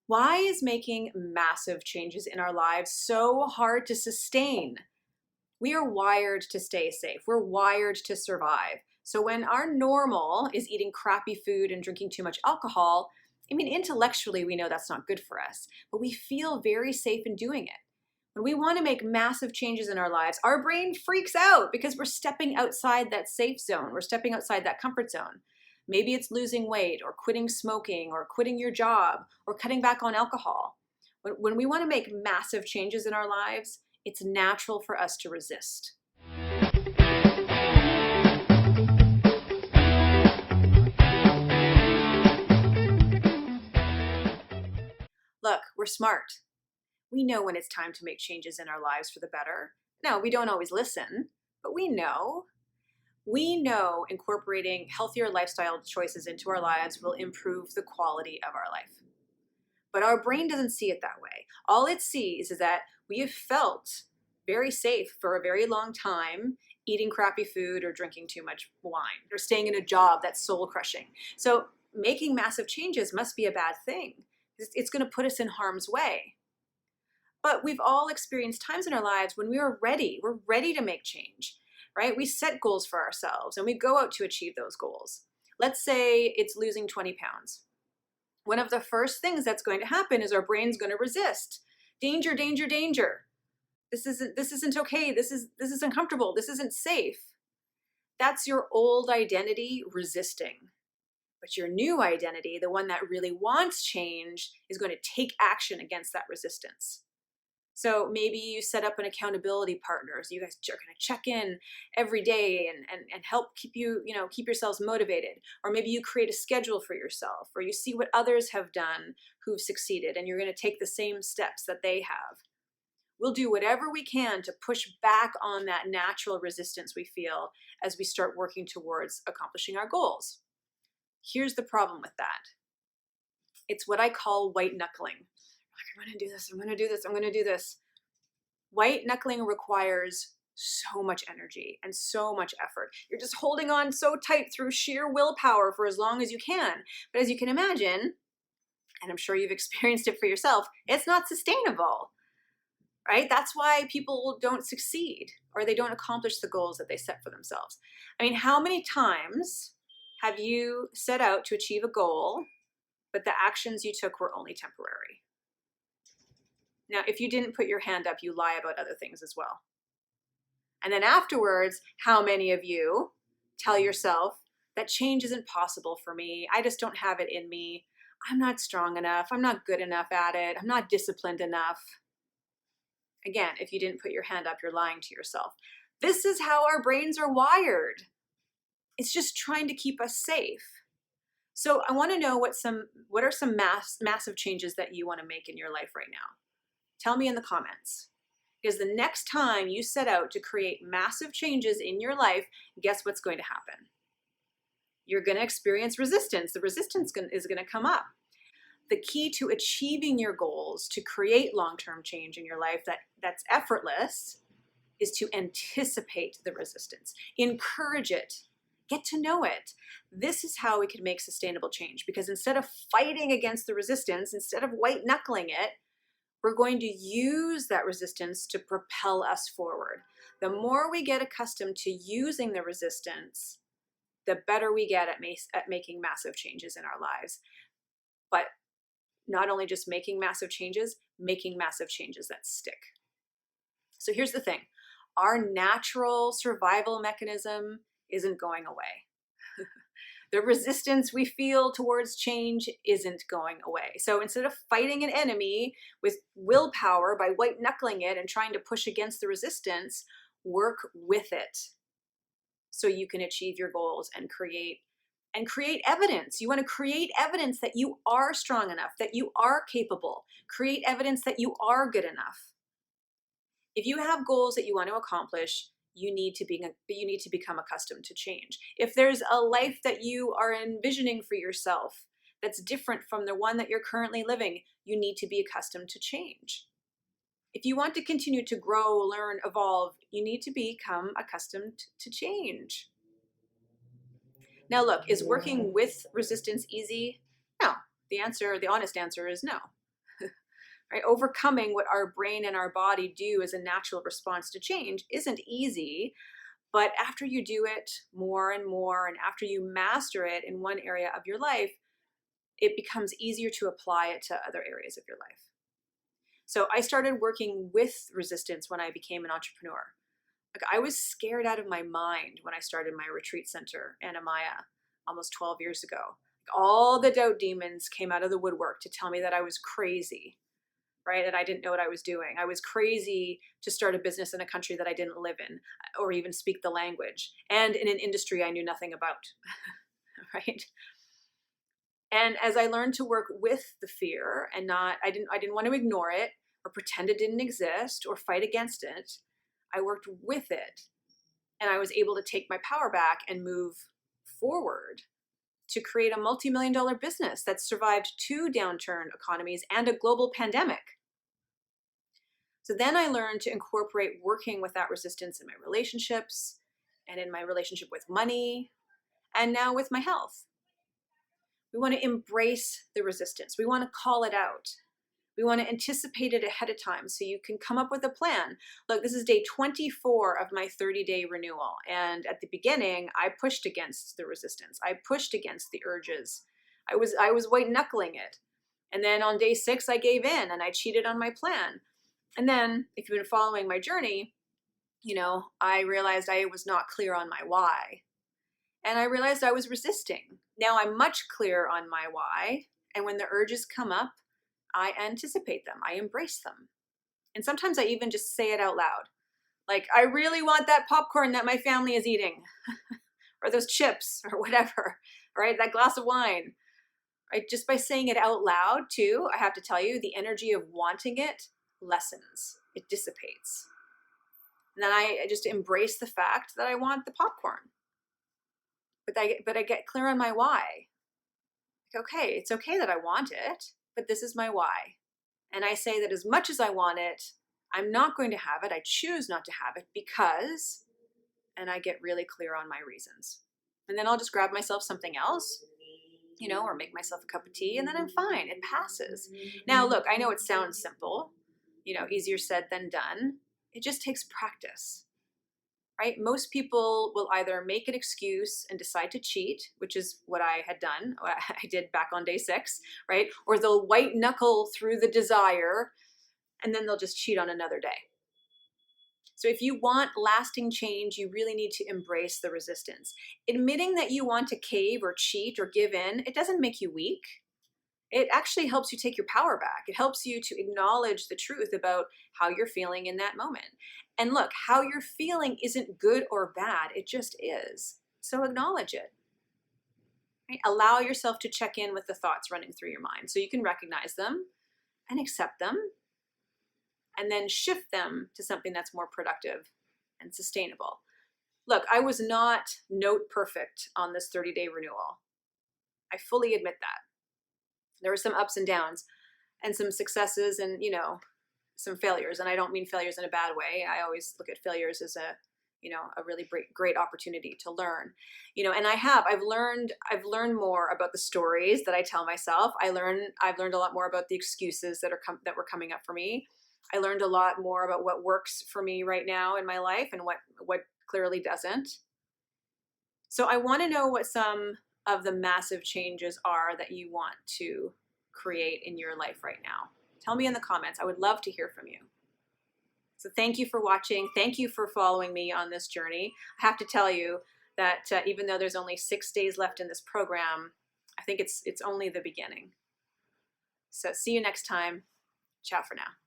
Why is making massive changes in our lives so hard to sustain? We are wired to stay safe. We're wired to survive. So when our normal is eating crappy food and drinking too much alcohol, intellectually we know that's not good for us, but we feel very safe in doing it. When we want to make massive changes in our lives, our brain freaks out because we're stepping outside that safe zone. We're stepping outside that comfort zone. Maybe it's losing weight or quitting smoking or quitting your job or cutting back on alcohol. When we want to make massive changes in our lives, it's natural for us to resist. Look, we're smart. We know when it's time to make changes in our lives for the better. No, we don't always listen, but we know. We know incorporating healthier lifestyle choices into our lives will improve the quality of our life. But our brain doesn't see it that way. All it sees is that we have felt very safe for a very long time eating crappy food or drinking too much wine or staying in a job that's soul crushing. So making massive changes must be a bad thing. It's going to put us in harm's way. But we've all experienced times in our lives when we are ready. We're ready to make change, right? We set goals for ourselves and we go out to achieve those goals. Let's say it's losing 20 pounds. One of the first things that's going to happen is our brain's going to resist. Danger, danger, danger. This isn't okay. This is uncomfortable. This isn't safe. That's your old identity resisting. But your new identity, the one that really wants change, is going to take action against that resistance. So maybe you set up an accountability partner. So you guys are going to check in every day and help keep yourselves motivated. Or maybe you create a schedule for yourself, or you see what others have done who've succeeded, and you're going to take the same steps that they have. We'll do whatever we can to push back on that natural resistance we feel as we start working towards accomplishing our goals. Here's the problem with that. It's what I call white knuckling. I'm going to do this, I'm going to do this, I'm going to do this. White knuckling requires so much energy and so much effort. You're just holding on so tight through sheer willpower for as long as you can. But as you can imagine, and I'm sure you've experienced it for yourself, it's not sustainable, right? That's why people don't succeed or they don't accomplish the goals that they set for themselves. How many times have you set out to achieve a goal, but the actions you took were only temporary? Now, if you didn't put your hand up, you lie about other things as well. And then afterwards, how many of you tell yourself that change isn't possible for me? I just don't have it in me. I'm not strong enough. I'm not good enough at it. I'm not disciplined enough. Again, if you didn't put your hand up, you're lying to yourself. This is how our brains are wired. It's just trying to keep us safe. So I want to know what are some massive changes that you want to make in your life right now? Tell me in the comments. Because the next time you set out to create massive changes in your life, guess what's going to happen? You're going to experience resistance. The resistance is going to come up. The key to achieving your goals, to create long-term change in your life that's effortless, is to anticipate the resistance, encourage it, get to know it. This is how we can make sustainable change, because instead of fighting against the resistance, instead of white knuckling it, we're going to use that resistance to propel us forward. The more we get accustomed to using the resistance, the better we get at making massive changes in our lives. But not only just making massive changes that stick. So here's the thing. Our natural survival mechanism isn't going away. The resistance we feel towards change isn't going away. So instead of fighting an enemy with willpower by white knuckling it and trying to push against the resistance, work with it so you can achieve your goals and create evidence. You want to create evidence that you are strong enough, that you are capable. Create evidence that you are good enough. If you have goals that you want to accomplish, you need to become accustomed to change. If there's a life that you are envisioning for yourself that's different from the one that you're currently living, you need to be accustomed to change. If you want to continue to grow, learn, evolve, you need to become accustomed to change. Now look, is working with resistance easy? No. The honest answer is no. right? Overcoming what our brain and our body do as a natural response to change isn't easy, but after you do it more and more, and after you master it in one area of your life, it becomes easier to apply it to other areas of your life. So I started working with resistance when I became an entrepreneur. Like, I was scared out of my mind when I started my retreat center, Anamaya, almost 12 years ago. All the doubt demons came out of the woodwork to tell me that I was crazy, right? That I didn't know what I was doing. I was crazy to start a business in a country that I didn't live in or even speak the language, and in an industry I knew nothing about, right? And as I learned to work with the fear and I didn't want to ignore it or pretend it didn't exist or fight against it. I worked with it, and I was able to take my power back and move forward to create a multi-million-dollar business that survived 2 downturn economies and a global pandemic. So then I learned to incorporate working with that resistance in my relationships and in my relationship with money, and now with my health. We want to embrace the resistance. We want to call it out. We want to anticipate it ahead of time so you can come up with a plan. Look, this is day 24 of my 30-day renewal. And at the beginning, I pushed against the resistance. I pushed against the urges. I was white knuckling it. And then on day 6, I gave in and I cheated on my plan. And then if you've been following my journey, I realized I was not clear on my why. And I realized I was resisting. Now I'm much clearer on my why. And when the urges come up, I anticipate them. I embrace them. And sometimes I even just say it out loud. Like, I really want that popcorn that my family is eating, or those chips, or whatever, right? That glass of wine, right? Just by saying it out loud too, I have to tell you, the energy of wanting it lessens. It dissipates. And then I just embrace the fact that I want the popcorn. But I get clear on my why. Like, okay, it's okay that I want it, but this is my why. And I say that as much as I want it, I'm not going to have it. I choose not to have it because, and I get really clear on my reasons. And then I'll just grab myself something else, or make myself a cup of tea, and then I'm fine. It passes. Now, look, I know it sounds simple, easier said than done. It just takes practice. Right? Most people will either make an excuse and decide to cheat, which is what I had done. I did back on day 6, right? Or they'll white knuckle through the desire and then they'll just cheat on another day. So if you want lasting change, you really need to embrace the resistance. Admitting that you want to cave or cheat or give in, it doesn't make you weak. It actually helps you take your power back. It helps you to acknowledge the truth about how you're feeling in that moment. And look, how you're feeling isn't good or bad. It just is. So acknowledge it. Right? Allow yourself to check in with the thoughts running through your mind so you can recognize them and accept them, and then shift them to something that's more productive and sustainable. Look, I was not note perfect on this 30-day renewal. I fully admit that. There were some ups and downs and some successes and, some failures. And I don't mean failures in a bad way. I always look at failures as a really great opportunity to learn, and I've learned more about the stories that I tell myself. I've learned a lot more about the excuses that were coming up for me. I learned a lot more about what works for me right now in my life and what clearly doesn't. So I want to know what some of the massive changes are that you want to create in your life right now. Tell me in the comments. I would love to hear from you. So thank you for watching. Thank you for following me on this journey. I have to tell you that even though there's only 6 days left in this program, I think it's only the beginning. So see you next time. Ciao for now.